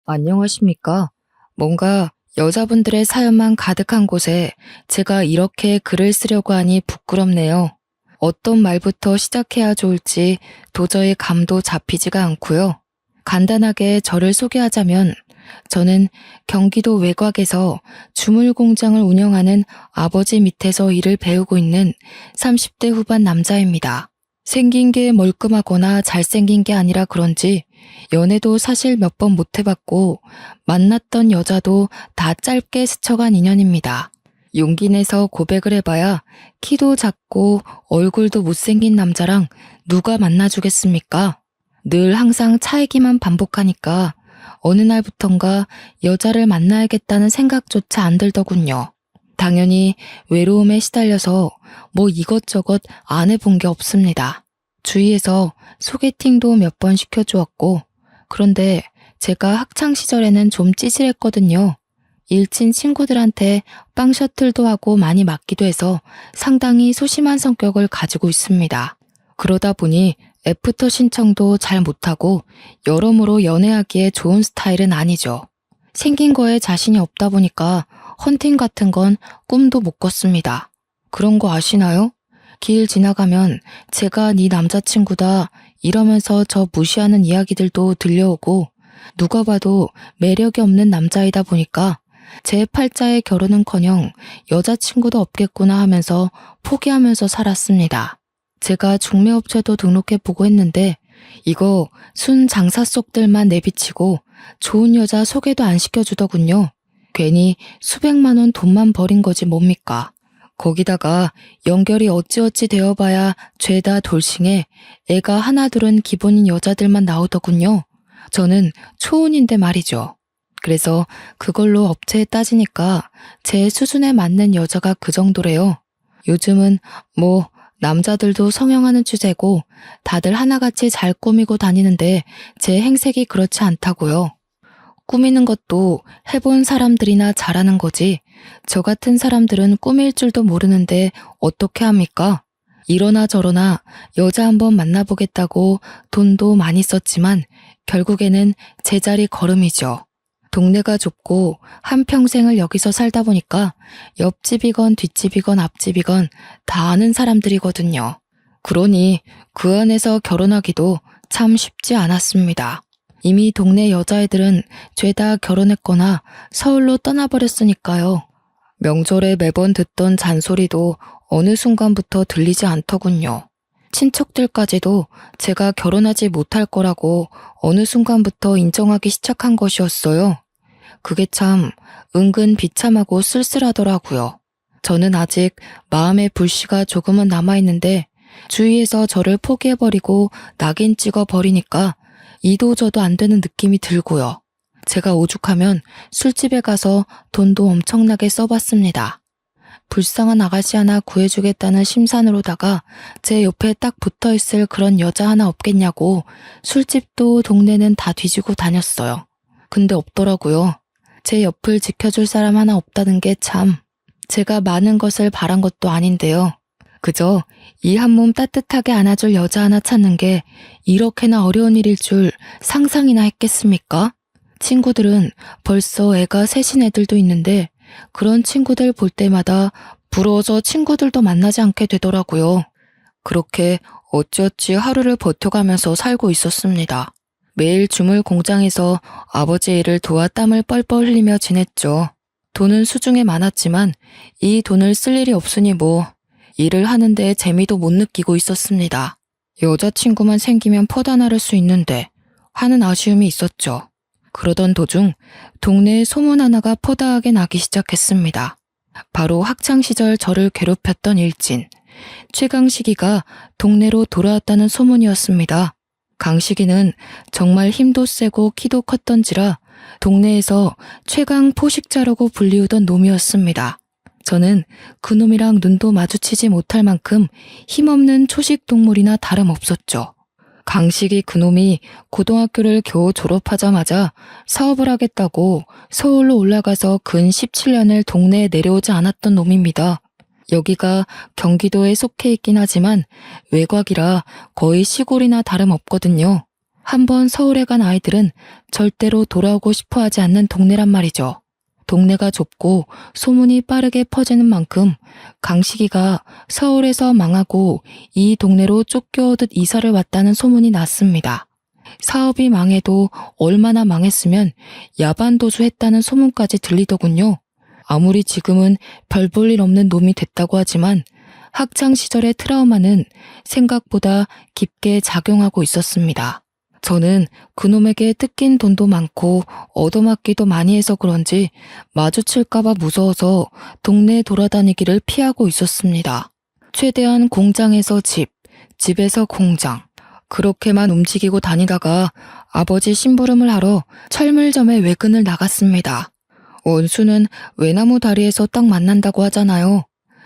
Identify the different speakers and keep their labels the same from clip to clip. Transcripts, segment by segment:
Speaker 1: 안녕하십니까? 뭔가 여자분들의 사연만 가득한 곳에 제가 이렇게 글을 쓰려고 하니 부끄럽네요. 어떤 말부터 시작해야 좋을지 도저히 감도 잡히지가 않고요. 간단하게 저를 소개하자면 저는 경기도 외곽에서 주물 공장을 운영하는 아버지 밑에서 일을 배우고 있는 30대 후반 남자입니다. 생긴 게 멀끔하거나 잘생긴 게 아니라 그런지 연애도 사실 몇 번 못 해봤고 만났던 여자도 다 짧게 스쳐간 인연입니다. 용기 내서 고백을 해봐야 키도 작고 얼굴도 못생긴 남자랑 누가 만나주겠습니까? 늘 항상 차이기만 반복하니까 어느 날부턴가 여자를 만나야겠다는 생각조차 안 들더군요. 당연히 외로움에 시달려서 뭐 이것저것 안 해본 게 없습니다. 주위에서 소개팅도 몇 번 시켜주었고, 그런데 제가 학창 시절에는 좀 찌질했거든요. 일친 친구들한테 빵 셔틀도 하고 많이 맞기도 해서 상당히 소심한 성격을 가지고 있습니다. 그러다 보니 애프터 신청도 잘 못하고 여러모로 연애하기에 좋은 스타일은 아니죠. 생긴 거에 자신이 없다 보니까 헌팅 같은 건 꿈도 못 꿨습니다. 그런 거 아시나요? 길 지나가면 제가 네 남자친구다 이러면서 저 무시하는 이야기들도 들려오고 누가 봐도 매력이 없는 남자이다 보니까 제 팔자의 결혼은커녕 여자친구도 없겠구나 하면서 포기하면서 살았습니다. 제가 중매업체도 등록해보고 했는데 이거 순 장사 속들만 내비치고 좋은 여자 소개도 안 시켜주더군요. 괜히 수백만 원 돈만 버린 거지 뭡니까. 거기다가 연결이 어찌어찌 되어봐야 죄다 돌싱해 애가 하나둘은 기본인 여자들만 나오더군요. 저는 초혼인데 말이죠. 그래서 그걸로 업체에 따지니까 제 수준에 맞는 여자가 그 정도래요. 요즘은 뭐 남자들도 성형하는 추세고 다들 하나같이 잘 꾸미고 다니는데 제 행색이 그렇지 않다고요. 꾸미는 것도 해본 사람들이나 잘하는 거지 저 같은 사람들은 꾸밀 줄도 모르는데 어떻게 합니까? 이러나 저러나 여자 한번 만나보겠다고 돈도 많이 썼지만 결국에는 제자리 걸음이죠. 동네가 좁고 한평생을 여기서 살다 보니까 옆집이건 뒷집이건 앞집이건 다 아는 사람들이거든요. 그러니 그 안에서 결혼하기도 참 쉽지 않았습니다. 이미 동네 여자애들은 죄다 결혼했거나 서울로 떠나버렸으니까요. 명절에 매번 듣던 잔소리도 어느 순간부터 들리지 않더군요. 친척들까지도 제가 결혼하지 못할 거라고 어느 순간부터 인정하기 시작한 것이었어요. 그게 참 은근 비참하고 쓸쓸하더라고요. 저는 아직 마음의 불씨가 조금은 남아있는데 주위에서 저를 포기해버리고 낙인 찍어버리니까 이도 저도 안 되는 느낌이 들고요. 제가 오죽하면 술집에 가서 돈도 엄청나게 써봤습니다. 불쌍한 아가씨 하나 구해주겠다는 심산으로다가 제 옆에 딱 붙어있을 그런 여자 하나 없겠냐고 술집도 동네는 다 뒤지고 다녔어요. 근데 없더라고요. 제 옆을 지켜줄 사람 하나 없다는 게 참 제가 많은 것을 바란 것도 아닌데요. 그저 이 한 몸 따뜻하게 안아줄 여자 하나 찾는 게 이렇게나 어려운 일일 줄 상상이나 했겠습니까? 친구들은 벌써 애가 셋인 애들도 있는데 그런 친구들 볼 때마다 부러워서 친구들도 만나지 않게 되더라고요. 그렇게 어찌어찌 하루를 버텨가면서 살고 있었습니다. 매일 주물 공장에서 아버지 일을 도와 땀을 뻘뻘 흘리며 지냈죠. 돈은 수중에 많았지만 이 돈을 쓸 일이 없으니 뭐 일을 하는데 재미도 못 느끼고 있었습니다. 여자친구만 생기면 퍼다 나를 수 있는데 하는 아쉬움이 있었죠. 그러던 도중 동네에 소문 하나가 퍼다하게 나기 시작했습니다. 바로 학창시절 저를 괴롭혔던 일진 최강식이가 동네로 돌아왔다는 소문이었습니다. 강식이는 정말 힘도 세고 키도 컸던지라 동네에서 최강 포식자라고 불리우던 놈이었습니다. 저는 그 놈이랑 눈도 마주치지 못할 만큼 힘없는 초식 동물이나 다름없었죠. 강식이 그놈이 고등학교를 겨우 졸업하자마자 사업을 하겠다고 서울로 올라가서 근 17년을 동네에 내려오지 않았던 놈입니다. 여기가 경기도에 속해 있긴 하지만 외곽이라 거의 시골이나 다름없거든요. 한번 서울에 간 아이들은 절대로 돌아오고 싶어 하지 않는 동네란 말이죠. 동네가 좁고 소문이 빠르게 퍼지는 만큼 강식이가 서울에서 망하고 이 동네로 쫓겨오듯 이사를 왔다는 소문이 났습니다. 사업이 망해도 얼마나 망했으면 야반도주했다는 소문까지 들리더군요. 아무리 지금은 별 볼 일 없는 놈이 됐다고 하지만 학창시절의 트라우마는 생각보다 깊게 작용하고 있었습니다. 저는 그놈에게 뜯긴 돈도 많고 얻어맞기도 많이 해서 그런지 마주칠까봐 무서워서 동네 돌아다니기를 피하고 있었습니다. 최대한 공장에서 집, 집에서 공장, 그렇게만 움직이고 다니다가 아버지 심부름을 하러 철물점에 외근을 나갔습니다. 원수는 외나무 다리에서 딱 만난다고 하잖아요.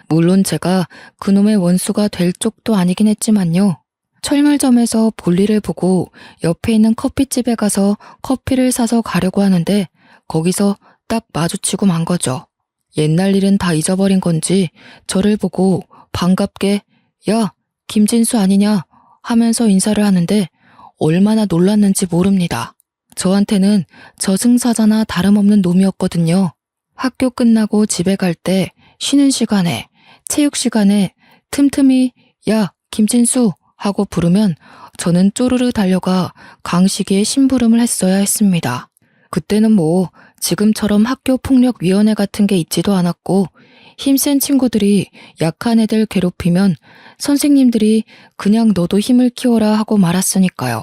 Speaker 1: 물론 제가 그놈의 원수가 될 쪽도 아니긴 했지만요. 철물점에서 볼일을 보고 옆에 있는 커피집에 가서 커피를 사서 가려고 하는데 거기서 딱 마주치고 만 거죠. 옛날 일은 다 잊어버린 건지 저를 보고 반갑게 야, 김진수 아니냐 하면서 인사를 하는데 얼마나 놀랐는지 모릅니다. 저한테는 저승사자나 다름없는 놈이었거든요. 학교 끝나고 집에 갈 때 쉬는 시간에 체육 시간에 틈틈이 야, 김진수 하고 부르면 저는 쪼르르 달려가 강식이의 심부름을 했어야 했습니다. 그때는 뭐 지금처럼 학교폭력위원회 같은 게 있지도 않았고 힘센 친구들이 약한 애들 괴롭히면 선생님들이 그냥 너도 힘을 키워라 하고 말았으니까요.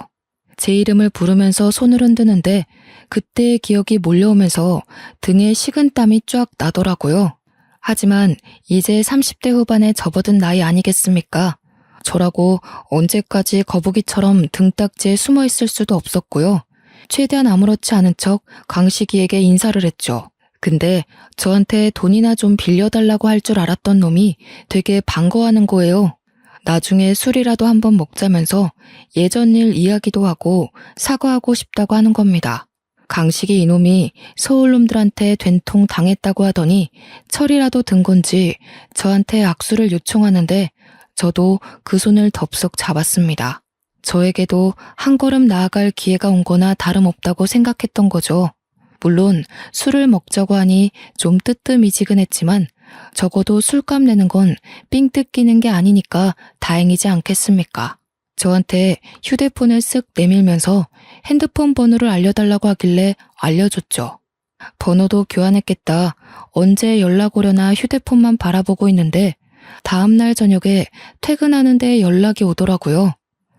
Speaker 1: 제 이름을 부르면서 손을 흔드는데 그때의 기억이 몰려오면서 등에 식은땀이 쫙 나더라고요. 하지만 이제 30대 후반에 접어든 나이 아니겠습니까? 저라고 언제까지 거북이처럼 등딱지에 숨어 있을 수도 없었고요. 최대한 아무렇지 않은 척 강식이에게 인사를 했죠. 근데 저한테 돈이나 좀 빌려달라고 할 줄 알았던 놈이 되게 반가워하는 거예요. 나중에 술이라도 한번 먹자면서 예전 일 이야기도 하고 사과하고 싶다고 하는 겁니다. 강식이 이놈이 서울놈들한테 된통 당했다고 하더니 철이라도 든 건지 저한테 악수를 요청하는데 저도 그 손을 덥석 잡았습니다. 저에게도 한 걸음 나아갈 기회가 온 거나 다름없다고 생각했던 거죠. 물론 술을 먹자고 하니 좀 뜨뜻미지근했지만 적어도 술값 내는 건 삥 뜯기는 게 아니니까 다행이지 않겠습니까? 저한테 휴대폰을 쓱 내밀면서 핸드폰 번호를 알려달라고 하길래 알려줬죠. 번호도 교환했겠다. 언제 연락 오려나 휴대폰만 바라보고 있는데 다음날 저녁에 퇴근하는데 연락이 오더라고요.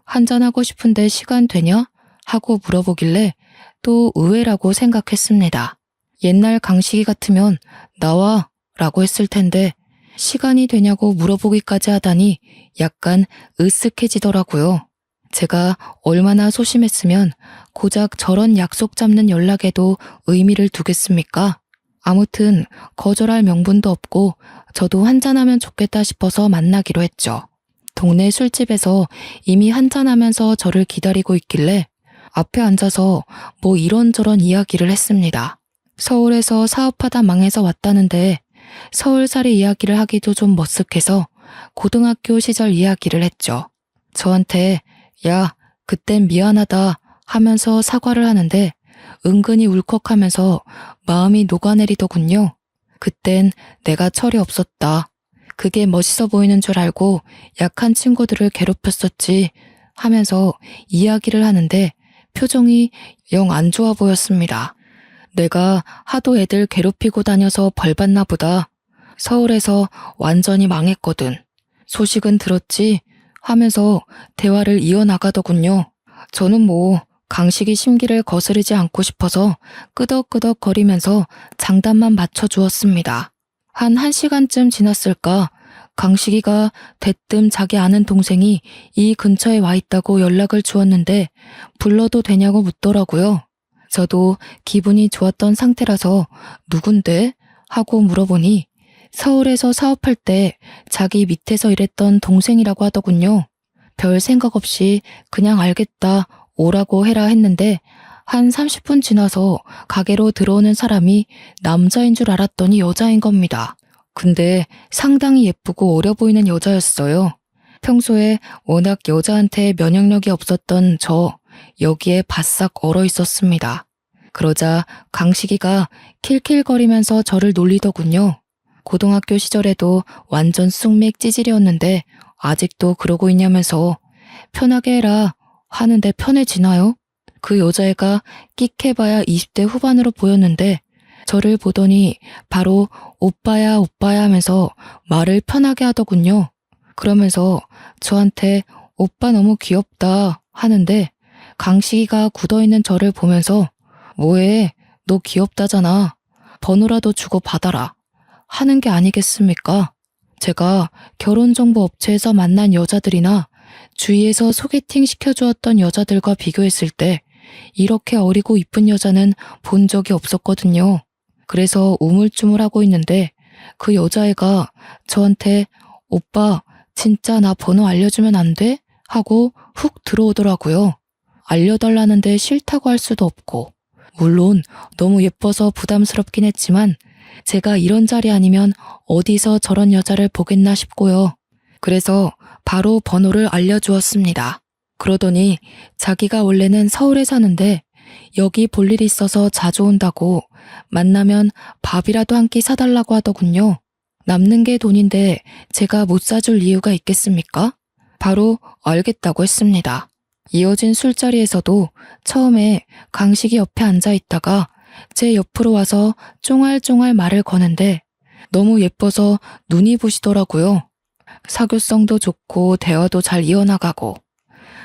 Speaker 1: 한잔하고 싶은데 시간 되냐? 하고 물어보길래 또 의외라고 생각했습니다. 옛날 강식이 같으면 나와 라고 했을 텐데 시간이 되냐고 물어보기까지 하다니 약간 으쓱해지더라고요. 제가 얼마나 소심했으면 고작 저런 약속 잡는 연락에도 의미를 두겠습니까? 아무튼 거절할 명분도 없고 저도 한잔하면 좋겠다 싶어서 만나기로 했죠. 동네 술집에서 이미 한잔하면서 저를 기다리고 있길래 앞에 앉아서 뭐 이런저런 이야기를 했습니다. 서울에서 사업하다 망해서 왔다는데 서울살이 이야기를 하기도 좀 머쓱해서 고등학교 시절 이야기를 했죠. 저한테 야, 그땐 미안하다 하면서 사과를 하는데 은근히 울컥하면서 마음이 녹아내리더군요. 그땐 내가 철이 없었다. 그게 멋있어 보이는 줄 알고 약한 친구들을 괴롭혔었지 하면서 이야기를 하는데 표정이 영 안 좋아 보였습니다. 내가 하도 애들 괴롭히고 다녀서 벌받나 보다. 서울에서 완전히 망했거든. 소식은 들었지? 하면서 대화를 이어나가더군요. 저는 뭐 강식이 심기를 거스르지 않고 싶어서 끄덕끄덕 거리면서 장단만 맞춰주었습니다. 한 1시간쯤 지났을까 강식이가 대뜸 자기 아는 동생이 이 근처에 와 있다고 연락을 주었는데 불러도 되냐고 묻더라고요. 저도 기분이 좋았던 상태라서 누군데? 하고 물어보니 서울에서 사업할 때 자기 밑에서 일했던 동생이라고 하더군요. 별 생각 없이 그냥 알겠다, 오라고 해라 했는데 한 30분 지나서 가게로 들어오는 사람이 남자인 줄 알았더니 여자인 겁니다. 근데 상당히 예쁘고 어려 보이는 여자였어요. 평소에 워낙 여자한테 면역력이 없었던 저 여기에 바싹 얼어 있었습니다. 그러자 강식이가 킬킬거리면서 저를 놀리더군요. 고등학교 시절에도 완전 쑥맥 찌질이었는데 아직도 그러고 있냐면서 편하게 해라 하는데 편해지나요? 그 여자애가 끽해봐야 20대 후반으로 보였는데 저를 보더니 바로 오빠야 오빠야 하면서 말을 편하게 하더군요. 그러면서 저한테 오빠 너무 귀엽다 하는데 강식이가 굳어있는 저를 보면서 뭐해 너 귀엽다잖아 번호라도 주고 받아라 하는 게 아니겠습니까? 제가 결혼정보업체에서 만난 여자들이나 주위에서 소개팅 시켜주었던 여자들과 비교했을 때 이렇게 어리고 이쁜 여자는 본 적이 없었거든요. 그래서 우물쭈물하고 있는데 그 여자애가 저한테 오빠 진짜 나 번호 알려주면 안 돼? 하고 훅 들어오더라고요. 알려달라는데 싫다고 할 수도 없고 물론 너무 예뻐서 부담스럽긴 했지만 제가 이런 자리 아니면 어디서 저런 여자를 보겠나 싶고요. 그래서 바로 번호를 알려주었습니다. 그러더니 자기가 원래는 서울에 사는데 여기 볼 일이 있어서 자주 온다고 만나면 밥이라도 한 끼 사달라고 하더군요. 남는 게 돈인데 제가 못 사줄 이유가 있겠습니까? 바로 알겠다고 했습니다. 이어진 술자리에서도 처음에 강식이 옆에 앉아 있다가 제 옆으로 와서 쫑알쫑알 말을 거는데 너무 예뻐서 눈이 부시더라고요. 사교성도 좋고 대화도 잘 이어나가고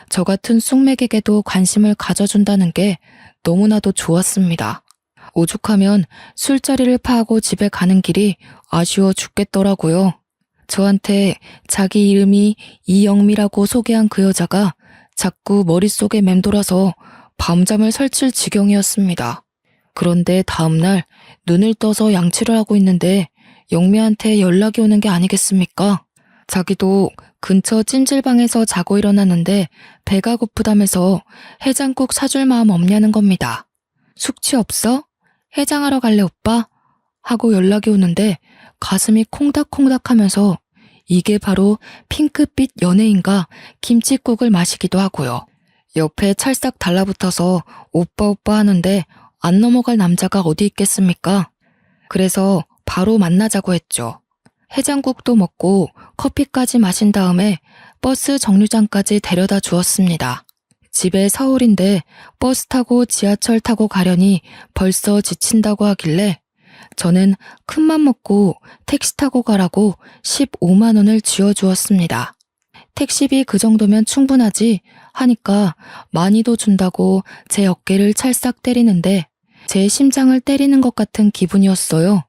Speaker 1: 저 같은 쑥맥에게도 관심을 가져준다는 게 너무나도 좋았습니다. 오죽하면 술자리를 파하고 집에 가는 길이 아쉬워 죽겠더라고요. 저한테 자기 이름이 이영미라고 소개한 그 여자가 자꾸 머릿속에 맴돌아서 밤잠을 설칠 지경이었습니다. 그런데 다음날 눈을 떠서 양치를 하고 있는데 영미한테 연락이 오는 게 아니겠습니까? 자기도 근처 찜질방에서 자고 일어났는데 배가 고프다면서 해장국 사줄 마음 없냐는 겁니다. 숙취 없어? 해장하러 갈래 오빠? 하고 연락이 오는데 가슴이 콩닥콩닥 하면서 이게 바로 핑크빛 연예인가 김칫국을 마시기도 하고요. 옆에 찰싹 달라붙어서 오빠 오빠 하는데 안 넘어갈 남자가 어디 있겠습니까? 그래서 바로 만나자고 했죠. 해장국도 먹고 커피까지 마신 다음에 버스 정류장까지 데려다 주었습니다. 집에 서울인데 버스 타고 지하철 타고 가려니 벌써 지친다고 하길래 저는 큰맘 먹고 택시 타고 가라고 15만 원을 쥐어주었습니다. 택시비 그 정도면 충분하지 하니까 많이도 준다고 제 어깨를 찰싹 때리는데 제 심장을 때리는 것 같은 기분이었어요.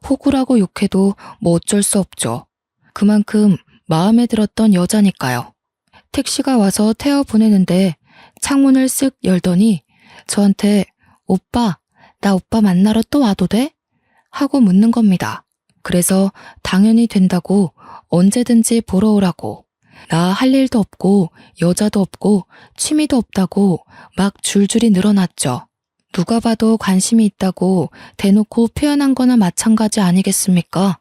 Speaker 1: 호구라고 욕해도 뭐 어쩔 수 없죠. 그만큼 마음에 들었던 여자니까요. 택시가 와서 태워 보내는데 창문을 쓱 열더니 저한테 오빠, 나 오빠 만나러 또 와도 돼? 하고 묻는 겁니다. 그래서 당연히 된다고 언제든지 보러 오라고 나 할 일도 없고 여자도 없고 취미도 없다고 막 줄줄이 늘어났죠. 누가 봐도 관심이 있다고 대놓고 표현한 거나 마찬가지 아니겠습니까?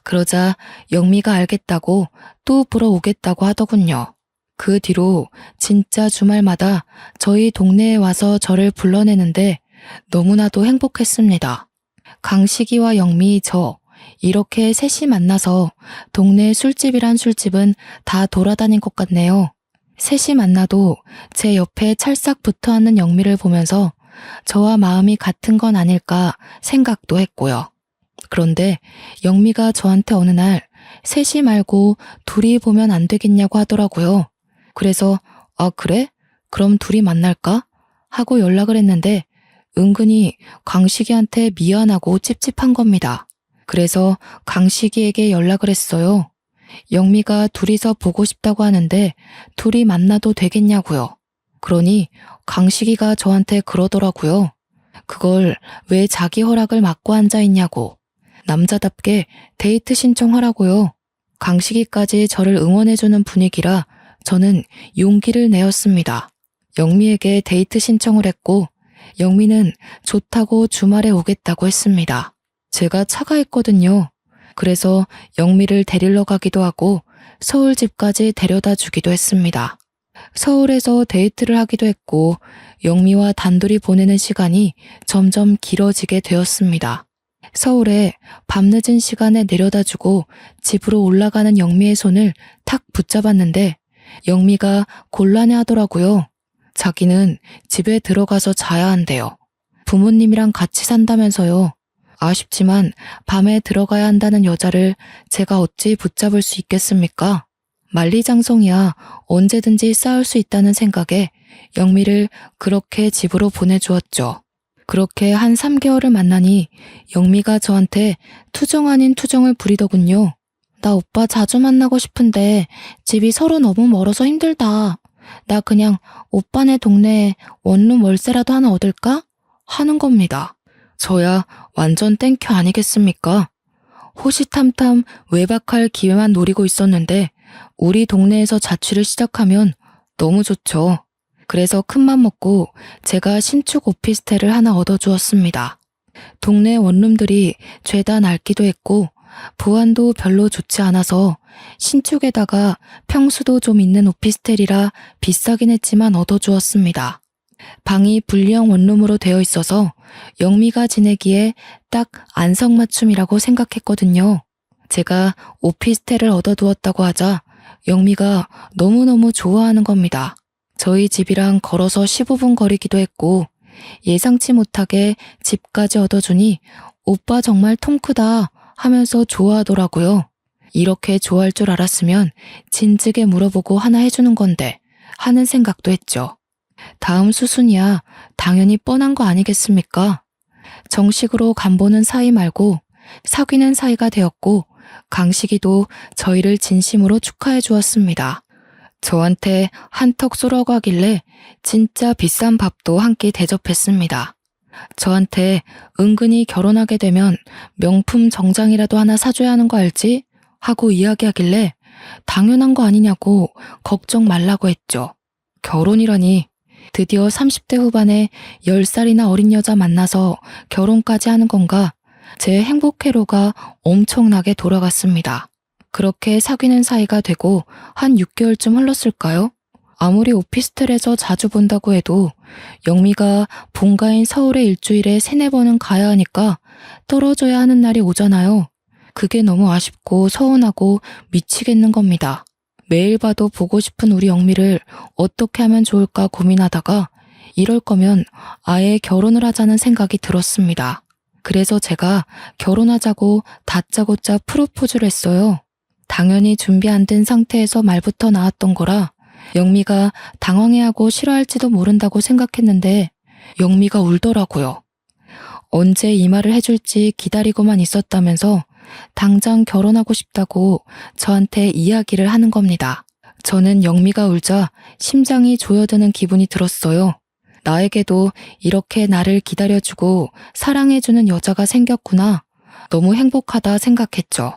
Speaker 1: 그러자 영미가 알겠다고 또 보러 오겠다고 하더군요. 그 뒤로 진짜 주말마다 저희 동네에 와서 저를 불러내는데 너무나도 행복했습니다. 강식이와 영미, 저 이렇게 셋이 만나서 동네 술집이란 술집은 다 돌아다닌 것 같네요. 셋이 만나도 제 옆에 찰싹 붙어앉는 영미를 보면서 저와 마음이 같은 건 아닐까 생각도 했고요. 그런데 영미가 저한테 어느 날 셋이 말고 둘이 보면 안 되겠냐고 하더라고요. 그래서 아 그래? 그럼 둘이 만날까? 하고 연락을 했는데 은근히 강식이한테 미안하고 찝찝한 겁니다. 그래서 강식이에게 연락을 했어요. 영미가 둘이서 보고 싶다고 하는데 둘이 만나도 되겠냐고요. 그러니 강식이가 저한테 그러더라고요. 그걸 왜 자기 허락을 막고 앉아있냐고. 남자답게 데이트 신청하라고요. 강식이까지 저를 응원해주는 분위기라 저는 용기를 내었습니다. 영미에게 데이트 신청을 했고 영미는 좋다고 주말에 오겠다고 했습니다. 제가 차가 있거든요. 그래서 영미를 데리러 가기도 하고 서울 집까지 데려다 주기도 했습니다. 서울에서 데이트를 하기도 했고 영미와 단둘이 보내는 시간이 점점 길어지게 되었습니다. 서울에 밤늦은 시간에 내려다주고 집으로 올라가는 영미의 손을 탁 붙잡았는데 영미가 곤란해 하더라고요. 자기는 집에 들어가서 자야 한대요. 부모님이랑 같이 산다면서요. 아쉽지만 밤에 들어가야 한다는 여자를 제가 어찌 붙잡을 수 있겠습니까? 만리장성이야 언제든지 싸울 수 있다는 생각에 영미를 그렇게 집으로 보내주었죠. 그렇게 한 3개월을 만나니 영미가 저한테 투정 아닌 투정을 부리더군요. 나 오빠 자주 만나고 싶은데 집이 서로 너무 멀어서 힘들다. 나 그냥 오빠네 동네에 원룸 월세라도 하나 얻을까? 하는 겁니다. 저야 완전 땡큐 아니겠습니까? 호시탐탐 외박할 기회만 노리고 있었는데 우리 동네에서 자취를 시작하면 너무 좋죠. 그래서 큰맘 먹고 제가 신축 오피스텔을 하나 얻어주었습니다. 동네 원룸들이 죄다 낡기도 했고 보안도 별로 좋지 않아서 신축에다가 평수도 좀 있는 오피스텔이라 비싸긴 했지만 얻어주었습니다. 방이 분리형 원룸으로 되어 있어서 영미가 지내기에 딱 안성맞춤이라고 생각했거든요. 제가 오피스텔을 얻어두었다고 하자 영미가 너무너무 좋아하는 겁니다. 저희 집이랑 걸어서 15분 거리기도 했고 예상치 못하게 집까지 얻어주니 오빠 정말 통 크다 하면서 좋아하더라고요. 이렇게 좋아할 줄 알았으면 진즉에 물어보고 하나 해주는 건데 하는 생각도 했죠. 다음 수순이야 당연히 뻔한 거 아니겠습니까? 정식으로 간보는 사이 말고 사귀는 사이가 되었고 강식이도 저희를 진심으로 축하해 주었습니다. 저한테 한턱 쏘라고 하길래 진짜 비싼 밥도 한 끼 대접했습니다. 저한테 은근히 결혼하게 되면 명품 정장이라도 하나 사줘야 하는 거 알지? 하고 이야기하길래 당연한 거 아니냐고 걱정 말라고 했죠. 결혼이라니 드디어 30대 후반에 10살이나 어린 여자 만나서 결혼까지 하는 건가? 제 행복 회로가 엄청나게 돌아갔습니다. 그렇게 사귀는 사이가 되고 한 6개월쯤 흘렀을까요? 아무리 오피스텔에서 자주 본다고 해도 영미가 본가인 서울에 일주일에 3-4번은 가야 하니까 떨어져야 하는 날이 오잖아요. 그게 너무 아쉽고 서운하고 미치겠는 겁니다. 매일 봐도 보고 싶은 우리 영미를 어떻게 하면 좋을까 고민하다가 이럴 거면 아예 결혼을 하자는 생각이 들었습니다. 그래서 제가 결혼하자고 다짜고짜 프로포즈를 했어요. 당연히 준비 안 된 상태에서 말부터 나왔던 거라 영미가 당황해하고 싫어할지도 모른다고 생각했는데 영미가 울더라고요. 언제 이 말을 해줄지 기다리고만 있었다면서 당장 결혼하고 싶다고 저한테 이야기를 하는 겁니다. 저는 영미가 울자 심장이 조여드는 기분이 들었어요. 나에게도 이렇게 나를 기다려주고 사랑해주는 여자가 생겼구나. 너무 행복하다 생각했죠.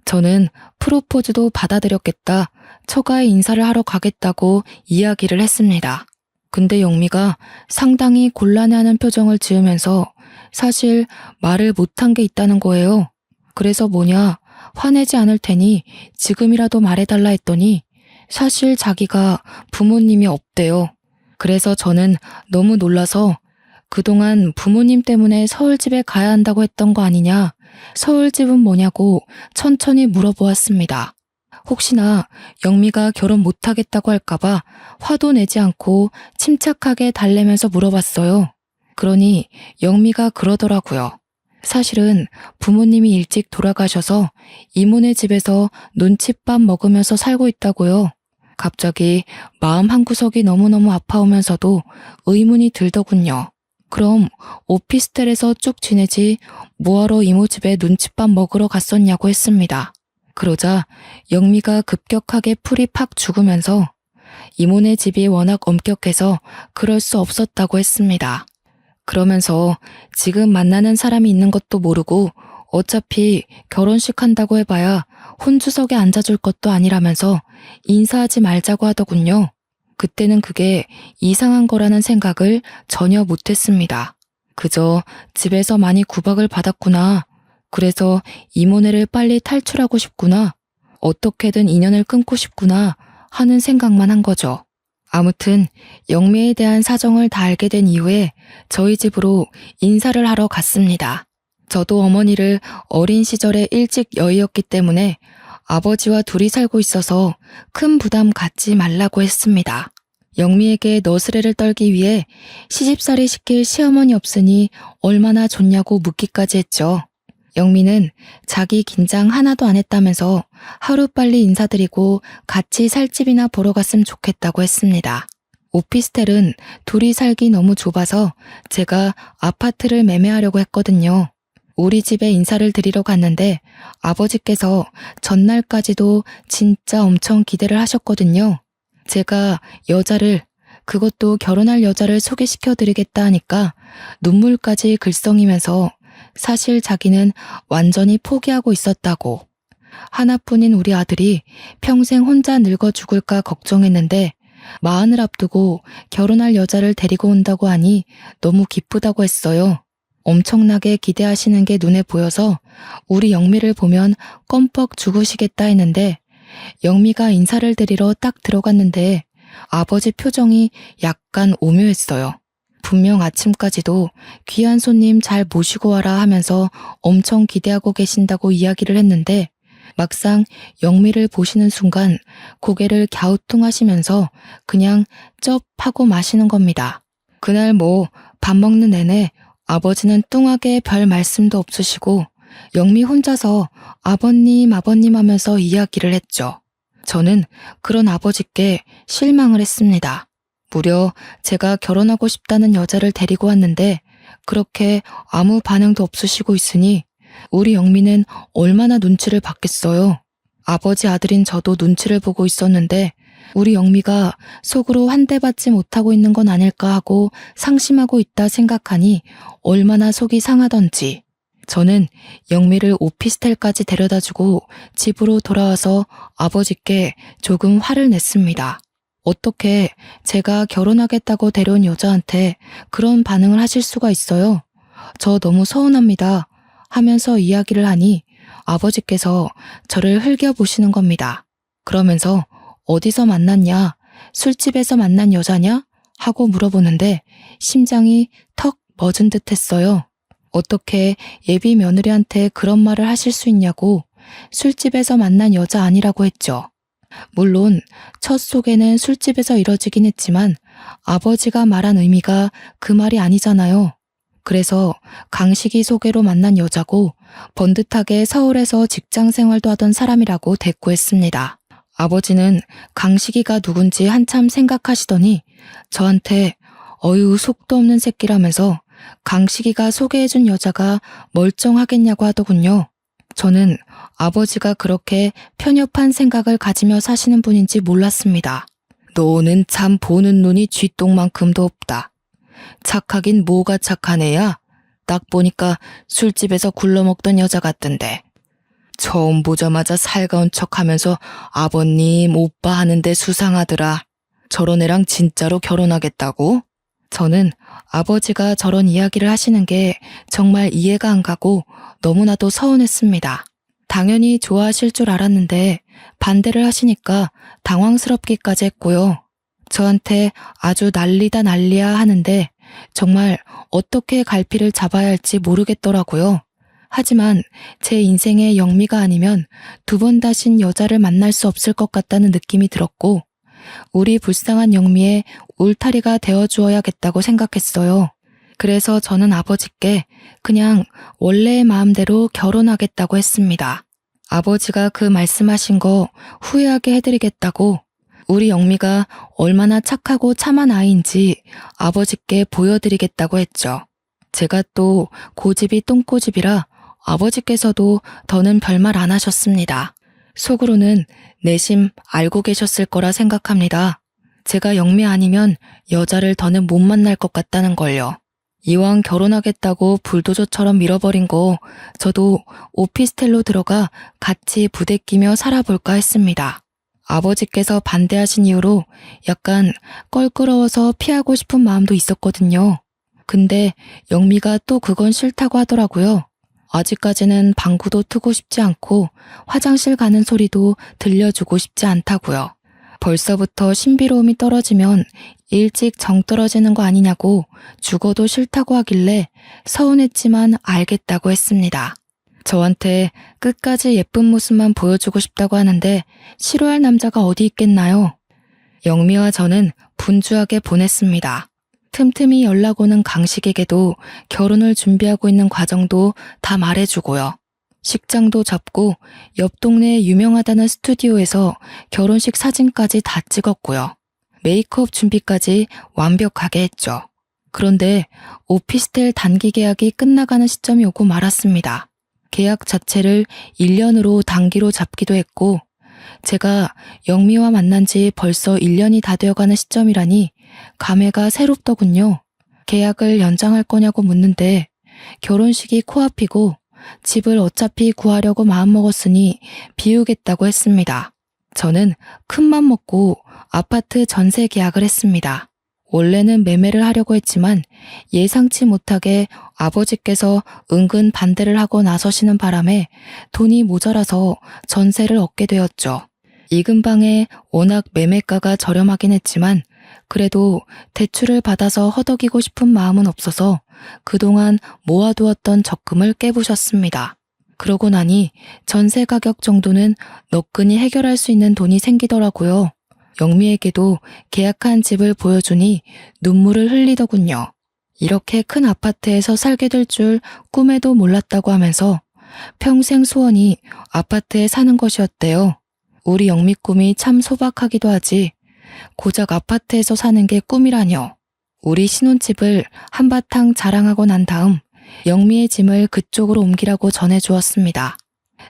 Speaker 1: 저는 프로포즈도 받아들였겠다. 처가에 인사를 하러 가겠다고 이야기를 했습니다. 근데 영미가 상당히 곤란해하는 표정을 지으면서 사실 말을 못한 게 있다는 거예요. 그래서 뭐냐, 화내지 않을 테니 지금이라도 말해달라 했더니 사실 자기가 부모님이 없대요. 그래서 저는 너무 놀라서 그동안 부모님 때문에 서울집에 가야 한다고 했던 거 아니냐, 서울집은 뭐냐고 천천히 물어보았습니다. 혹시나 영미가 결혼 못하겠다고 할까봐 화도 내지 않고 침착하게 달래면서 물어봤어요. 그러니 영미가 그러더라고요. 사실은 부모님이 일찍 돌아가셔서 이모네 집에서 눈칫밥 먹으면서 살고 있다고요. 갑자기 마음 한구석이 너무너무 아파오면서도 의문이 들더군요. 그럼 오피스텔에서 쭉 지내지 뭐하러 이모 집에 눈칫밥 먹으러 갔었냐고 했습니다. 그러자 영미가 급격하게 풀이 팍 죽으면서 이모네 집이 워낙 엄격해서 그럴 수 없었다고 했습니다. 그러면서 지금 만나는 사람이 있는 것도 모르고 어차피 결혼식 한다고 해봐야 혼주석에 앉아줄 것도 아니라면서 인사하지 말자고 하더군요. 그때는 그게 이상한 거라는 생각을 전혀 못했습니다. 그저 집에서 많이 구박을 받았구나. 그래서 이모네를 빨리 탈출하고 싶구나. 어떻게든 인연을 끊고 싶구나 하는 생각만 한 거죠. 아무튼 영미에 대한 사정을 다 알게 된 이후에 저희 집으로 인사를 하러 갔습니다. 저도 어머니를 어린 시절에 일찍 여의었기 때문에 아버지와 둘이 살고 있어서 큰 부담 갖지 말라고 했습니다. 영미에게 너스레를 떨기 위해 시집살이 시킬 시어머니 없으니 얼마나 좋냐고 묻기까지 했죠. 영미는 자기 긴장 하나도 안 했다면서 하루빨리 인사드리고 같이 살 집이나 보러 갔으면 좋겠다고 했습니다. 오피스텔은 둘이 살기 너무 좁아서 제가 아파트를 매매하려고 했거든요. 우리 집에 인사를 드리러 갔는데 아버지께서 전날까지도 진짜 엄청 기대를 하셨거든요. 제가 여자를, 그것도 결혼할 여자를 소개시켜 드리겠다 하니까 눈물까지 글썽이면서 사실 자기는 완전히 포기하고 있었다고. 하나뿐인 우리 아들이 평생 혼자 늙어 죽을까 걱정했는데 마흔을 앞두고 결혼할 여자를 데리고 온다고 하니 너무 기쁘다고 했어요. 엄청나게 기대하시는 게 눈에 보여서 우리 영미를 보면 껌뻑 죽으시겠다 했는데 영미가 인사를 드리러 딱 들어갔는데 아버지 표정이 약간 오묘했어요. 분명 아침까지도 귀한 손님 잘 모시고 와라 하면서 엄청 기대하고 계신다고 이야기를 했는데 막상 영미를 보시는 순간 고개를 갸우뚱하시면서 그냥 쩝 하고 마시는 겁니다. 그날 밥 먹는 내내 아버지는 뚱하게 별 말씀도 없으시고 영미 혼자서 아버님 하면서 이야기를 했죠. 저는 그런 아버지께 실망을 했습니다. 무려 제가 결혼하고 싶다는 여자를 데리고 왔는데 그렇게 아무 반응도 없으시고 있으니 우리 영미는 얼마나 눈치를 받겠어요. 아버지 아들인 저도 눈치를 보고 있었는데 우리 영미가 속으로 환대받지 못하고 있는 건 아닐까 하고 상심하고 있다 생각하니 얼마나 속이 상하던지. 저는 영미를 오피스텔까지 데려다주고 집으로 돌아와서 아버지께 조금 화를 냈습니다. 어떻게 제가 결혼하겠다고 데려온 여자한테 그런 반응을 하실 수가 있어요? 저 너무 서운합니다. 하면서 이야기를 하니 아버지께서 저를 흘겨보시는 겁니다. 그러면서 어디서 만났냐? 술집에서 만난 여자냐? 하고 물어보는데 심장이 턱 멎은 듯 했어요. 어떻게 예비 며느리한테 그런 말을 하실 수 있냐고. 술집에서 만난 여자 아니라고 했죠. 물론 첫 소개는 술집에서 이뤄지긴 했지만 아버지가 말한 의미가 그 말이 아니잖아요. 그래서 강식이 소개로 만난 여자고 번듯하게 서울에서 직장 생활도 하던 사람이라고 대꾸했습니다. 아버지는 강식이가 누군지 한참 생각하시더니 저한테 어휴 속도 없는 새끼라면서 강식이가 소개해준 여자가 멀쩡하겠냐고 하더군요. 저는 아버지가 그렇게 편협한 생각을 가지며 사시는 분인지 몰랐습니다. 너는 참 보는 눈이 쥐똥만큼도 없다. 착하긴 뭐가 착한 애야? 딱 보니까 술집에서 굴러먹던 여자 같던데. 처음 보자마자 살가운 척하면서 아버님, 오빠 하는데 수상하더라. 저런 애랑 진짜로 결혼하겠다고? 저는 아버지가 저런 이야기를 하시는 게 정말 이해가 안 가고 너무나도 서운했습니다. 당연히 좋아하실 줄 알았는데 반대를 하시니까 당황스럽기까지 했고요. 저한테 아주 난리다 난리야 하는데 정말 어떻게 갈피를 잡아야 할지 모르겠더라고요. 하지만 제 인생의 영미가 아니면 두 번 다신 여자를 만날 수 없을 것 같다는 느낌이 들었고 우리 불쌍한 영미의 울타리가 되어주어야겠다고 생각했어요. 그래서 저는 아버지께 그냥 원래의 마음대로 결혼하겠다고 했습니다. 아버지가 그 말씀하신 거 후회하게 해드리겠다고 우리 영미가 얼마나 착하고 참한 아이인지 아버지께 보여드리겠다고 했죠. 제가 또 고집이 똥꼬집이라 아버지께서도 더는 별말 안 하셨습니다. 속으로는 내심 알고 계셨을 거라 생각합니다. 제가 영미 아니면 여자를 더는 못 만날 것 같다는 걸요. 이왕 결혼하겠다고 불도저처럼 밀어버린 거 저도 오피스텔로 들어가 같이 부대끼며 살아볼까 했습니다. 아버지께서 반대하신 이유로 약간 껄끄러워서 피하고 싶은 마음도 있었거든요. 근데 영미가 또 그건 싫다고 하더라고요. 아직까지는 방구도 트고 싶지 않고 화장실 가는 소리도 들려주고 싶지 않다고요. 벌써부터 신비로움이 떨어지면 일찍 정 떨어지는 거 아니냐고 죽어도 싫다고 하길래 서운했지만 알겠다고 했습니다. 저한테 끝까지 예쁜 모습만 보여주고 싶다고 하는데 싫어할 남자가 어디 있겠나요? 영미와 저는 분주하게 보냈습니다. 틈틈이 연락 오는 강식에게도 결혼을 준비하고 있는 과정도 다 말해주고요. 식장도 잡고 옆 동네에 유명하다는 스튜디오에서 결혼식 사진까지 다 찍었고요. 메이크업 준비까지 완벽하게 했죠. 그런데 오피스텔 단기 계약이 끝나가는 시점이 오고 말았습니다. 계약 자체를 1년으로 단기로 잡기도 했고 제가 영미와 만난 지 벌써 1년이 다 되어가는 시점이라니 감회가 새롭더군요. 계약을 연장할 거냐고 묻는데 결혼식이 코앞이고 집을 어차피 구하려고 마음먹었으니 비우겠다고 했습니다. 저는 큰맘 먹고 아파트 전세 계약을 했습니다. 원래는 매매를 하려고 했지만 예상치 못하게 아버지께서 은근 반대를 하고 나서시는 바람에 돈이 모자라서 전세를 얻게 되었죠. 이 근방에 워낙 매매가가 저렴하긴 했지만 그래도 대출을 받아서 허덕이고 싶은 마음은 없어서 그동안 모아두었던 적금을 깨부셨습니다. 그러고 나니 전세 가격 정도는 너끈히 해결할 수 있는 돈이 생기더라고요. 영미에게도 계약한 집을 보여주니 눈물을 흘리더군요. 이렇게 큰 아파트에서 살게 될 줄 꿈에도 몰랐다고 하면서 평생 소원이 아파트에 사는 것이었대요. 우리 영미 꿈이 참 소박하기도 하지. 고작 아파트에서 사는 게 꿈이라뇨. 우리 신혼집을 한바탕 자랑하고 난 다음 영미의 짐을 그쪽으로 옮기라고 전해주었습니다.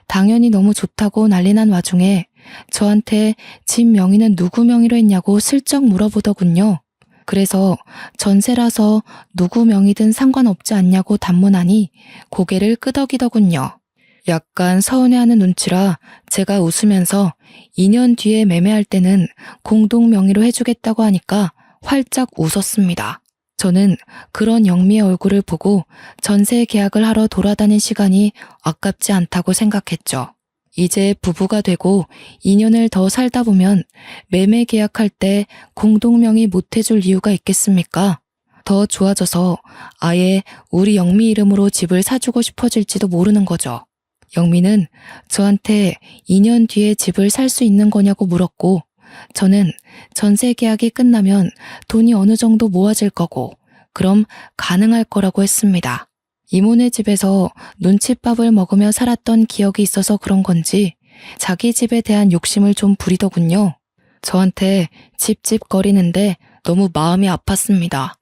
Speaker 1: 당연히 너무 좋다고 난리난 와중에 저한테 집 명의는 누구 명의로 했냐고 슬쩍 물어보더군요. 그래서 전세라서 누구 명의든 상관없지 않냐고 단문하니 고개를 끄덕이더군요. 약간 서운해하는 눈치라 제가 웃으면서 2년 뒤에 매매할 때는 공동 명의로 해주겠다고 하니까 활짝 웃었습니다. 저는 그런 영미의 얼굴을 보고 전세 계약을 하러 돌아다닌 시간이 아깝지 않다고 생각했죠. 이제 부부가 되고 2년을 더 살다 보면 매매 계약할 때 공동명의 못 해줄 이유가 있겠습니까? 더 좋아져서 아예 우리 영미 이름으로 집을 사주고 싶어질지도 모르는 거죠. 영미는 저한테 2년 뒤에 집을 살 수 있는 거냐고 물었고 저는 전세 계약이 끝나면 돈이 어느 정도 모아질 거고 그럼 가능할 거라고 했습니다. 이모네 집에서 눈칫밥을 먹으며 살았던 기억이 있어서 그런 건지 자기 집에 대한 욕심을 좀 부리더군요. 저한테 찝찝거리는데 너무 마음이 아팠습니다.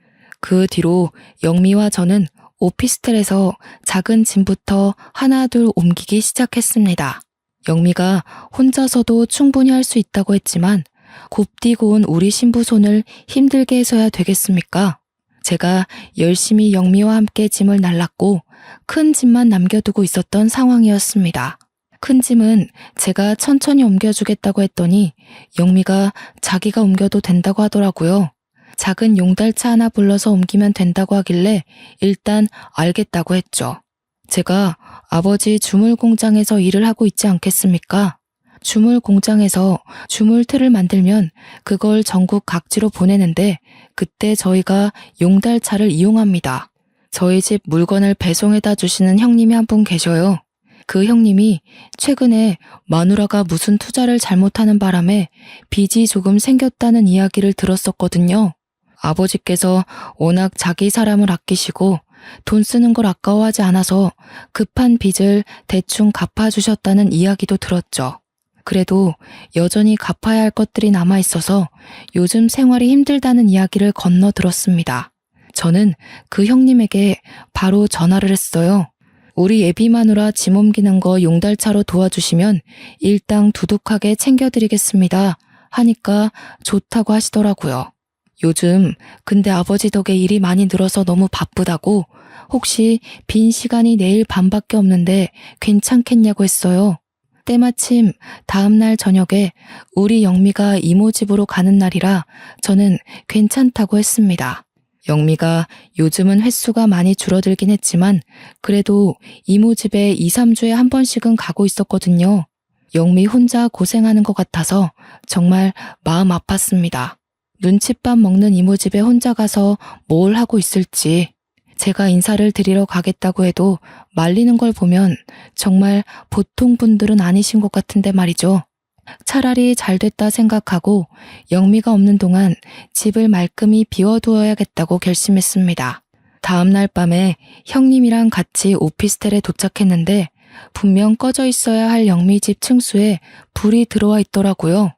Speaker 1: 그 뒤로 영미와 저는 오피스텔에서 작은 짐부터 하나둘 옮기기 시작했습니다. 영미가 혼자서도 충분히 할 수 있다고 했지만 곱디고 온 우리 신부 손을 힘들게 해서야 되겠습니까? 제가 열심히 영미와 함께 짐을 날랐고 큰 짐만 남겨두고 있었던 상황이었습니다. 큰 짐은 제가 천천히 옮겨주겠다고 했더니 영미가 자기가 옮겨도 된다고 하더라고요. 작은 용달차 하나 불러서 옮기면 된다고 하길래 일단 알겠다고 했죠. 제가 아버지 주물 공장에서 일을 하고 있지 않겠습니까? 주물 공장에서 주물틀을 만들면 그걸 전국 각지로 보내는데 그때 저희가 용달차를 이용합니다. 저희 집 물건을 배송해다 주시는 형님이 한 분 계셔요. 그 형님이 최근에 마누라가 무슨 투자를 잘못하는 바람에 빚이 조금 생겼다는 이야기를 들었었거든요. 아버지께서 워낙 자기 사람을 아끼시고 돈 쓰는 걸 아까워하지 않아서 급한 빚을 대충 갚아주셨다는 이야기도 들었죠. 그래도 여전히 갚아야 할 것들이 남아있어서 요즘 생활이 힘들다는 이야기를 건너 들었습니다. 저는 그 형님에게 바로 전화를 했어요. 우리 애비 마누라 짐 옮기는 거 용달차로 도와주시면 일당 두둑하게 챙겨드리겠습니다. 하니까 좋다고 하시더라고요. 요즘 근데 아버지 덕에 일이 많이 늘어서 너무 바쁘다고 혹시 빈 시간이 내일 밤밖에 없는데 괜찮겠냐고 했어요. 때마침 다음날 저녁에 우리 영미가 이모 집으로 가는 날이라 저는 괜찮다고 했습니다. 영미가 요즘은 횟수가 많이 줄어들긴 했지만 그래도 이모 집에 2, 3주에 한 번씩은 가고 있었거든요. 영미 혼자 고생하는 것 같아서 정말 마음 아팠습니다. 눈칫밥 먹는 이모 집에 혼자 가서 뭘 하고 있을지, 제가 인사를 드리러 가겠다고 해도 말리는 걸 보면 정말 보통 분들은 아니신 것 같은데 말이죠. 차라리 잘 됐다 생각하고 영미가 없는 동안 집을 말끔히 비워두어야겠다고 결심했습니다. 다음 날 밤에 형님이랑 같이 오피스텔에 도착했는데 분명 꺼져 있어야 할 영미 집 층수에 불이 들어와 있더라고요.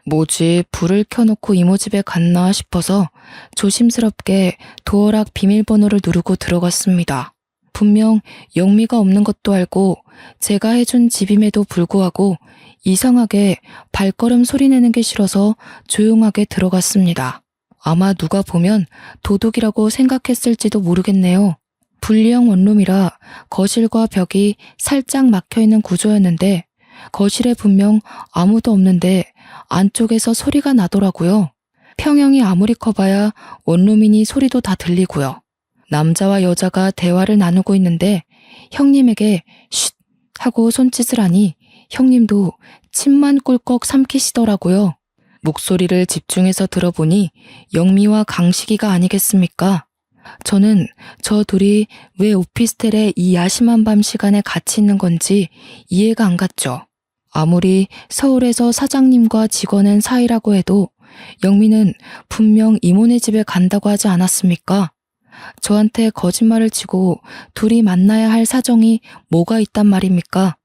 Speaker 1: 뭐지, 불을 켜놓고 이모 집에 갔나 싶어서 조심스럽게 도어락 비밀번호를 누르고 들어갔습니다. 분명 영미가 없는 것도 알고 제가 해준 집임에도 불구하고 이상하게 발걸음 소리내는 게 싫어서 조용하게 들어갔습니다. 아마 누가 보면 도둑이라고 생각했을지도 모르겠네요. 분리형 원룸이라 거실과 벽이 살짝 막혀있는 구조였는데 거실에 분명 아무도 없는데 안쪽에서 소리가 나더라고요. 평형이 아무리 커봐야 원룸이니 소리도 다 들리고요. 남자와 여자가 대화를 나누고 있는데 형님에게 쉿 하고 손짓을 하니 형님도 침만 꿀꺽 삼키시더라고요. 목소리를 집중해서 들어보니 영미와 강식이가 아니겠습니까? 저는 저 둘이 왜 오피스텔에 이 야심한 밤 시간에 같이 있는 건지 이해가 안 갔죠. 아무리 서울에서 사장님과 직원은 사이라고 해도 영미는 분명 이모네 집에 간다고 하지 않았습니까? 저한테 거짓말을 치고 둘이 만나야 할 사정이 뭐가 있단 말입니까?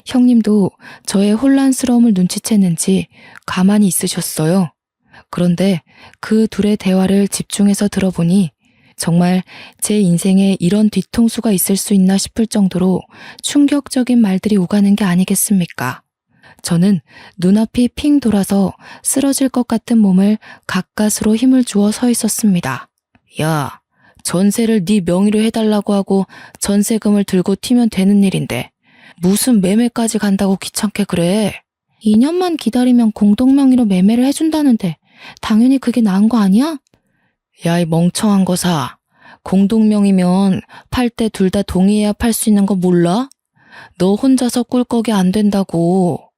Speaker 1: 형님도 저의 혼란스러움을 눈치챘는지 가만히 있으셨어요. 그런데 그 둘의 대화를 집중해서 들어보니 정말 제 인생에 이런 뒤통수가 있을 수 있나 싶을 정도로 충격적인 말들이 오가는 게 아니겠습니까? 저는 눈앞이 핑 돌아서 쓰러질 것 같은 몸을 가까스로 힘을 주어 서 있었습니다. 야, 전세를 네 명의로 해달라고 하고 전세금을 들고 튀면 되는 일인데 무슨 매매까지 간다고 귀찮게 그래? 2년만 기다리면 공동명의로 매매를 해준다는데 당연히 그게 나은 거 아니야? 야, 이 멍청한 거사. 공동명의면 팔 때 둘 다 동의해야 팔 수 있는 거 몰라? 너 혼자서 꿀꺽이 안 된다고.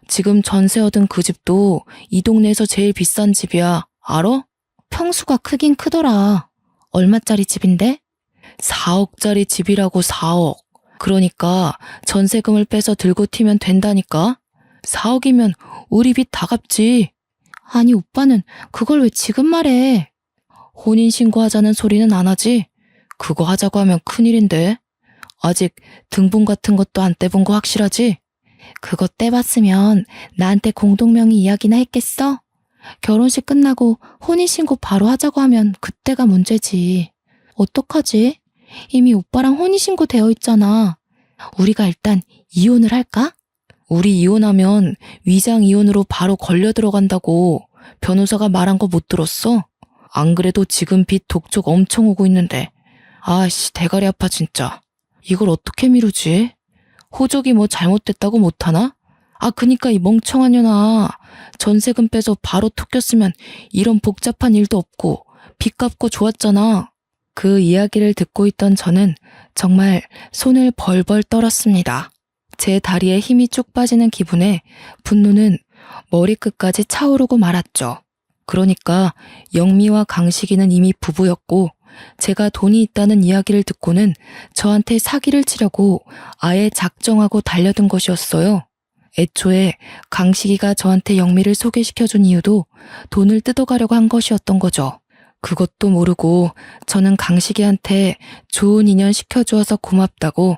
Speaker 1: 지금 전세 얻은 그 집도 이 동네에서 제일 비싼 집이야. 알아? 평수가 크긴 크더라. 얼마짜리 집인데? 4억짜리 집이라고. 4억. 그러니까 전세금을 빼서 들고 튀면 된다니까? 4억이면 우리 빚 다 갚지. 아니 오빠는 그걸 왜 지금 말해? 혼인신고하자는 소리는 안 하지? 그거 하자고 하면 큰일인데. 아직 등본 같은 것도 안 떼본 거 확실하지? 그거 떼봤으면 나한테 공동명의 이야기나 했겠어? 결혼식 끝나고 혼인신고 바로 하자고 하면 그때가 문제지. 어떡하지? 이미 오빠랑 혼인신고 되어 있잖아. 우리가 일단 이혼을 할까? 우리 이혼하면 위장 이혼으로 바로 걸려 들어간다고 변호사가 말한 거 못 들었어? 안 그래도 지금 빚 독촉 엄청 오고 있는데. 아씨, 대가리 아파 진짜. 이걸 어떻게 미루지? 호적이 뭐 잘못됐다고 못하나? 아, 그니까 이 멍청한 년아. 전세금 빼서 바로 톡 꼈으면 이런 복잡한 일도 없고 빚 갚고 좋았잖아. 그 이야기를 듣고 있던 저는 정말 손을 벌벌 떨었습니다. 제 다리에 힘이 쭉 빠지는 기분에 분노는 머리끝까지 차오르고 말았죠. 그러니까 영미와 강식이는 이미 부부였고 제가 돈이 있다는 이야기를 듣고는 저한테 사기를 치려고 아예 작정하고 달려든 것이었어요. 애초에 강식이가 저한테 영미를 소개시켜준 이유도 돈을 뜯어가려고 한 것이었던 거죠. 그것도 모르고 저는 강식이한테 좋은 인연 시켜주어서 고맙다고,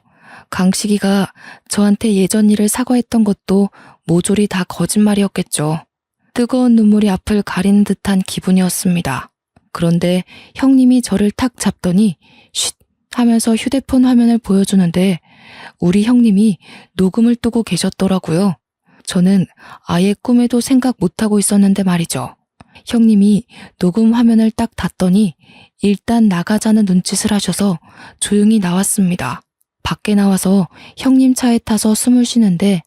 Speaker 1: 강식이가 저한테 예전 일을 사과했던 것도 모조리 다 거짓말이었겠죠. 뜨거운 눈물이 앞을 가리는 듯한 기분이었습니다. 그런데 형님이 저를 탁 잡더니 쉿 하면서 휴대폰 화면을 보여주는데 우리 형님이 녹음을 뜨고 계셨더라고요. 저는 아예 꿈에도 생각 못하고 있었는데 말이죠. 형님이 녹음 화면을 딱 닫더니 일단 나가자는 눈짓을 하셔서 조용히 나왔습니다. 밖에 나와서 형님 차에 타서 숨을 쉬는데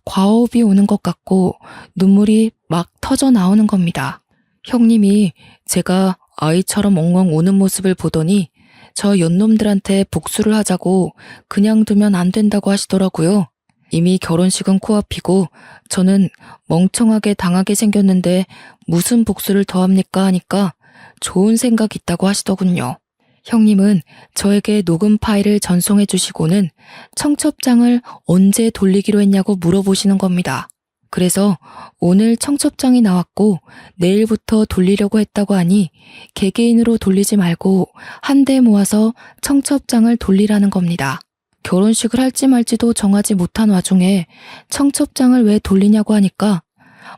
Speaker 1: 과호흡이 오는 것 같고 눈물이 막 터져 나오는 겁니다. 형님이 제가 아이처럼 엉엉 우는 모습을 보더니 저 연놈들한테 복수를 하자고 그냥 두면 안 된다고 하시더라고요. 이미 결혼식은 코앞이고 저는 멍청하게 당하게 생겼는데 무슨 복수를 더합니까 하니까 좋은 생각 있다고 하시더군요. 형님은 저에게 녹음 파일을 전송해 주시고는 청첩장을 언제 돌리기로 했냐고 물어보시는 겁니다. 그래서 오늘 청첩장이 나왔고 내일부터 돌리려고 했다고 하니 개개인으로 돌리지 말고 한데 모아서 청첩장을 돌리라는 겁니다. 결혼식을 할지 말지도 정하지 못한 와중에 청첩장을 왜 돌리냐고 하니까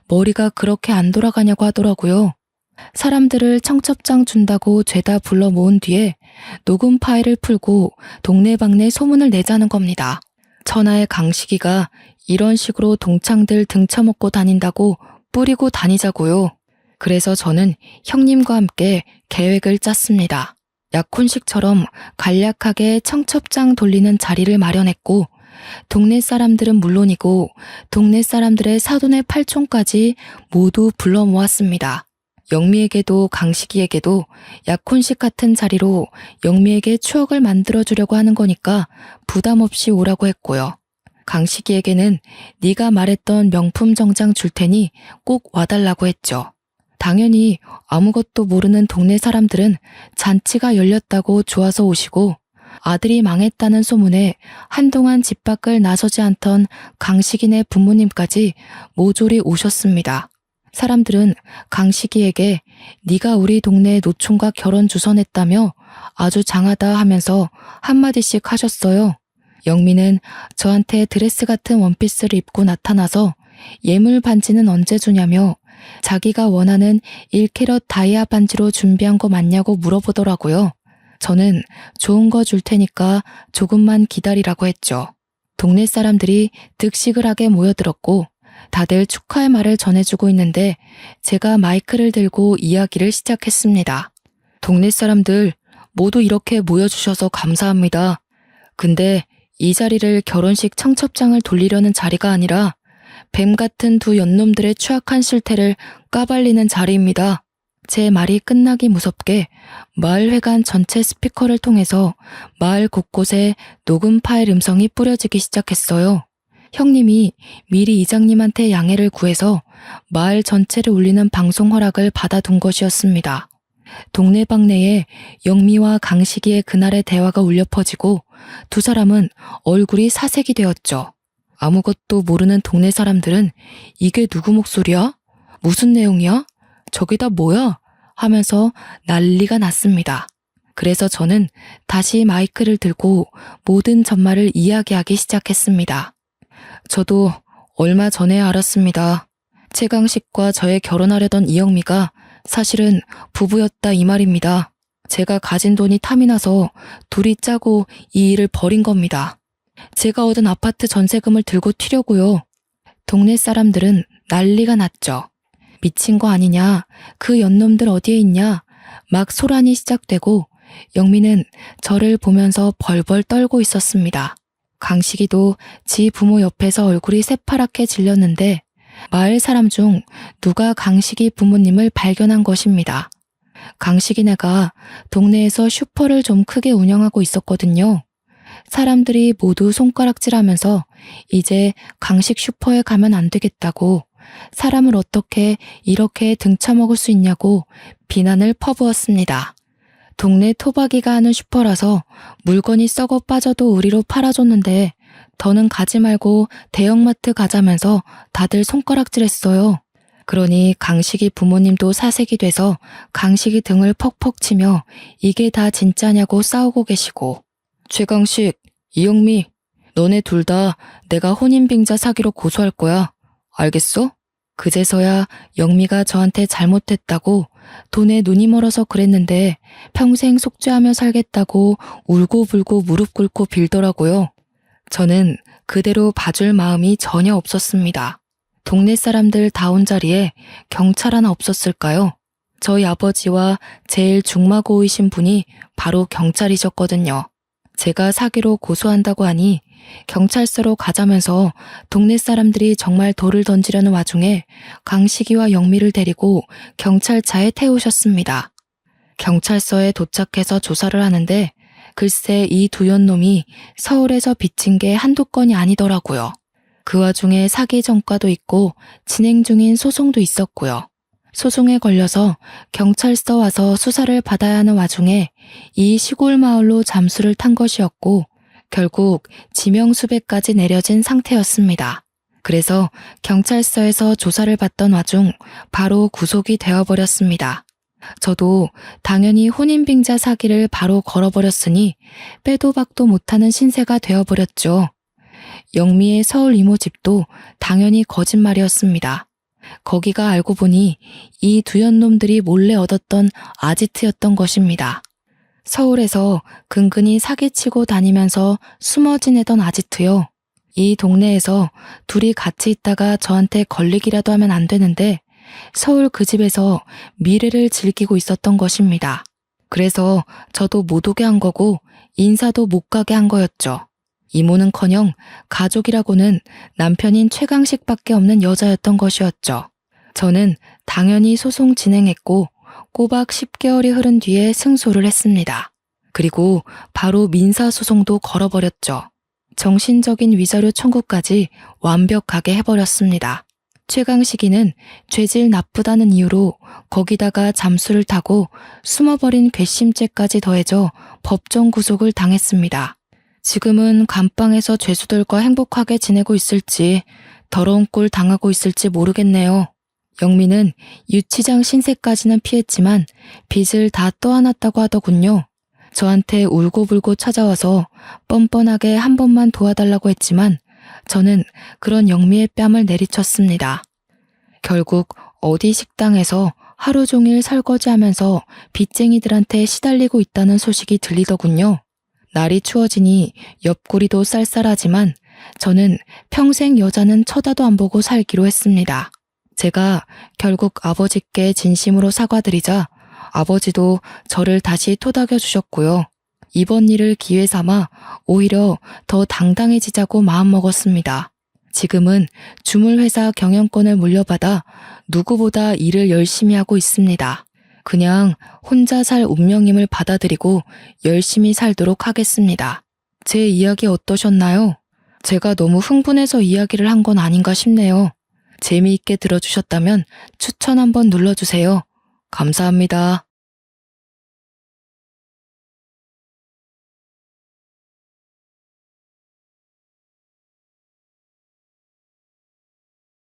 Speaker 1: 머리가 그렇게 안 돌아가냐고 하더라고요. 사람들을 청첩장 준다고 죄다 불러 모은 뒤에 녹음 파일을 풀고 동네방네 소문을 내자는 겁니다. 천하의 강식이가 이런 식으로 동창들 등쳐먹고 다닌다고 뿌리고 다니자고요. 그래서 저는 형님과 함께 계획을 짰습니다. 약혼식처럼 간략하게 청첩장 돌리는 자리를 마련했고 동네 사람들은 물론이고 동네 사람들의 사돈의 팔촌까지 모두 불러 모았습니다. 영미에게도 강식이에게도 약혼식 같은 자리로 영미에게 추억을 만들어주려고 하는 거니까 부담 없이 오라고 했고요. 강식이에게는 네가 말했던 명품 정장 줄 테니 꼭 와달라고 했죠. 당연히 아무것도 모르는 동네 사람들은 잔치가 열렸다고 좋아서 오시고 아들이 망했다는 소문에 한동안 집 밖을 나서지 않던 강식이네 부모님까지 모조리 오셨습니다. 사람들은 강식이에게 네가 우리 동네 노총각 결혼 주선했다며 아주 장하다 하면서 한마디씩 하셨어요. 영미는 저한테 드레스 같은 원피스를 입고 나타나서 예물 반지는 언제 주냐며 자기가 원하는 1캐럿 다이아 반지로 준비한 거 맞냐고 물어보더라고요. 저는 좋은 거 줄 테니까 조금만 기다리라고 했죠. 동네 사람들이 득식을 하게 모여들었고 다들 축하의 말을 전해주고 있는데 제가 마이크를 들고 이야기를 시작했습니다. 동네 사람들 모두 이렇게 모여주셔서 감사합니다. 근데 이 자리를 결혼식 청첩장을 돌리려는 자리가 아니라 뱀 같은 두 연놈들의 추악한 실태를 까발리는 자리입니다. 제 말이 끝나기 무섭게 마을회관 전체 스피커를 통해서 마을 곳곳에 녹음 파일 음성이 뿌려지기 시작했어요. 형님이 미리 이장님한테 양해를 구해서 마을 전체를 울리는 방송 허락을 받아둔 것이었습니다. 동네방네에 영미와 강식이의 그날의 대화가 울려 퍼지고 두 사람은 얼굴이 사색이 되었죠. 아무것도 모르는 동네 사람들은 이게 누구 목소리야? 무슨 내용이야? 저게 다 뭐야? 하면서 난리가 났습니다. 그래서 저는 다시 마이크를 들고 모든 전말을 이야기하기 시작했습니다. 저도 얼마 전에 알았습니다. 최강식과 저의 결혼하려던 이영미가 사실은 부부였다 이 말입니다. 제가 가진 돈이 탐이 나서 둘이 짜고 이 일을 벌인 겁니다. 제가 얻은 아파트 전세금을 들고 튀려고요. 동네 사람들은 난리가 났죠. 미친 거 아니냐, 그 연놈들 어디에 있냐, 막 소란이 시작되고 영미는 저를 보면서 벌벌 떨고 있었습니다. 강식이도 지 부모 옆에서 얼굴이 새파랗게 질렸는데 마을 사람 중 누가 강식이 부모님을 발견한 것입니다. 강식이네가 동네에서 슈퍼를 좀 크게 운영하고 있었거든요. 사람들이 모두 손가락질하면서 이제 강식 슈퍼에 가면 안 되겠다고 사람을 어떻게 이렇게 등쳐먹을 수 있냐고 비난을 퍼부었습니다. 동네 토박이가 하는 슈퍼라서 물건이 썩어 빠져도 우리로 팔아줬는데 더는 가지 말고 대형마트 가자면서 다들 손가락질했어요. 그러니 강식이 부모님도 사색이 돼서 강식이 등을 퍽퍽 치며 이게 다 진짜냐고 싸우고 계시고 최강식, 이영미, 너네 둘 다 내가 혼인빙자 사기로 고소할 거야. 알겠어? 그제서야 영미가 저한테 잘못했다고 돈에 눈이 멀어서 그랬는데 평생 속죄하며 살겠다고 울고불고 무릎 꿇고 빌더라고요. 저는 그대로 봐줄 마음이 전혀 없었습니다. 동네 사람들 다 온 자리에 경찰 하나 없었을까요? 저희 아버지와 제일 중마고이신 분이 바로 경찰이셨거든요. 제가 사기로 고소한다고 하니 경찰서로 가자면서 동네 사람들이 정말 돌을 던지려는 와중에 강식이와 영미를 데리고 경찰차에 태우셨습니다. 경찰서에 도착해서 조사를 하는데 글쎄 이 두 연놈이 서울에서 빚진 게 한두 건이 아니더라고요. 그 와중에 사기 전과도 있고 진행 중인 소송도 있었고요. 소송에 걸려서 경찰서 와서 수사를 받아야 하는 와중에 이 시골 마을로 잠수를 탄 것이었고 결국 지명수배까지 내려진 상태였습니다. 그래서 경찰서에서 조사를 받던 와중 바로 구속이 되어버렸습니다. 저도 당연히 혼인빙자 사기를 바로 걸어버렸으니 빼도 박도 못하는 신세가 되어버렸죠. 영미의 서울 이모 집도 당연히 거짓말이었습니다. 거기가 알고 보니 이 두연놈들이 몰래 얻었던 아지트였던 것입니다. 서울에서 근근히 사기치고 다니면서 숨어 지내던 아지트요. 이 동네에서 둘이 같이 있다가 저한테 걸리기라도 하면 안 되는데 서울 그 집에서 미래를 즐기고 있었던 것입니다. 그래서 저도 못 오게 한 거고 인사도 못 가게 한 거였죠. 이모는커녕 가족이라고는 남편인 최강식밖에 없는 여자였던 것이었죠. 저는 당연히 소송 진행했고 꼬박 10개월이 흐른 뒤에 승소를 했습니다. 그리고 바로 민사소송도 걸어버렸죠. 정신적인 위자료 청구까지 완벽하게 해버렸습니다. 최강식이는 죄질 나쁘다는 이유로 거기다가 잠수를 타고 숨어버린 괘씸죄까지 더해져 법정 구속을 당했습니다. 지금은 감방에서 죄수들과 행복하게 지내고 있을지 더러운 꼴 당하고 있을지 모르겠네요. 영미는 유치장 신세까지는 피했지만 빚을 다 떠안았다고 하더군요. 저한테 울고불고 찾아와서 뻔뻔하게 한 번만 도와달라고 했지만 저는 그런 영미의 뺨을 내리쳤습니다. 결국 어디 식당에서 하루 종일 설거지하면서 빚쟁이들한테 시달리고 있다는 소식이 들리더군요. 날이 추워지니 옆구리도 쌀쌀하지만 저는 평생 여자는 쳐다도 안 보고 살기로 했습니다. 제가 결국 아버지께 진심으로 사과드리자 아버지도 저를 다시 토닥여 주셨고요. 이번 일을 기회 삼아 오히려 더 당당해지자고 마음먹었습니다. 지금은 주물회사 경영권을 물려받아 누구보다 일을 열심히 하고 있습니다. 그냥 혼자 살 운명임을 받아들이고 열심히 살도록 하겠습니다. 제 이야기 어떠셨나요? 제가 너무 흥분해서 이야기를 한 건 아닌가 싶네요. 재미있게 들어주셨다면 추천 한번 눌러주세요. 감사합니다.